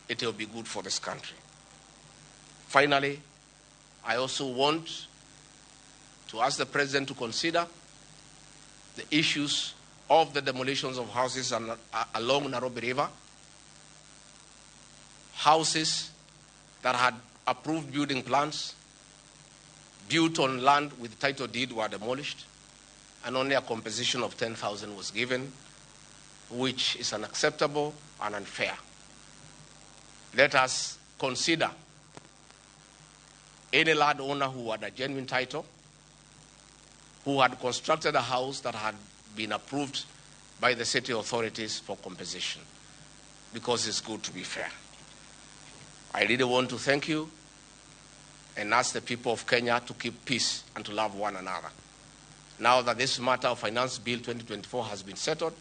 it will be good for this country. Finally, I also want to ask the President to consider the issues of the demolitions of houses along Nairobi River, houses that had approved building plans, built on land with title deed, were demolished, and only a compensation of 10,000 was given, which is unacceptable and unfair. Let us consider any landowner who had a genuine title, who had constructed a house that had been approved by the city authorities for compensation, because it's good to be fair. I really want to thank you and ask the people of Kenya to keep peace and to love one another. Now that this matter of Finance Bill 2024 has been settled,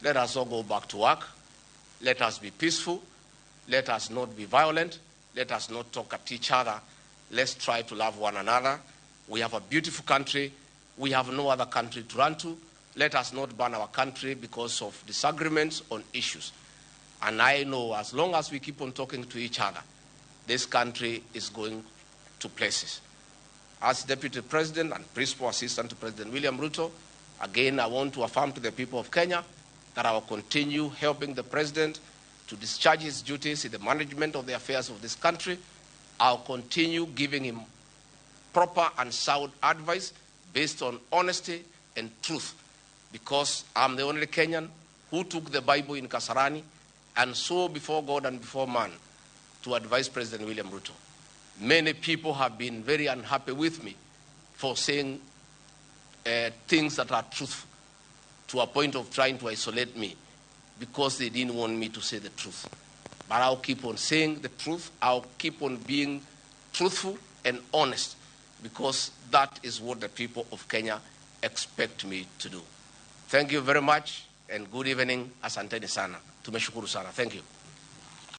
let us all go back to work. Let us be peaceful. Let us not be violent. Let us not talk at each other. Let's try to love one another. We have a beautiful country. We have no other country to run to. Let us not burn our country because of disagreements on issues. And I know as long as we keep on talking to each other, this country is going to places. As Deputy President and Principal Assistant to President William Ruto, again, I want to affirm to the people of Kenya that I will continue helping the President to discharge his duties in the management of the affairs of this country. I'll continue giving him proper and sound advice based on honesty and truth, because I'm the only Kenyan who took the Bible in Kasarani and swore before God and before man to advise President William Ruto. Many people have been very unhappy with me for saying things that are truthful, to a point of trying to isolate me because they didn't want me to say the truth. But I'll keep on saying the truth. I'll keep on being truthful and honest, because that is what the people of Kenya expect me to do. Thank you very much and good evening. Asanteni sana. Tumeshukuru sana. Thank you.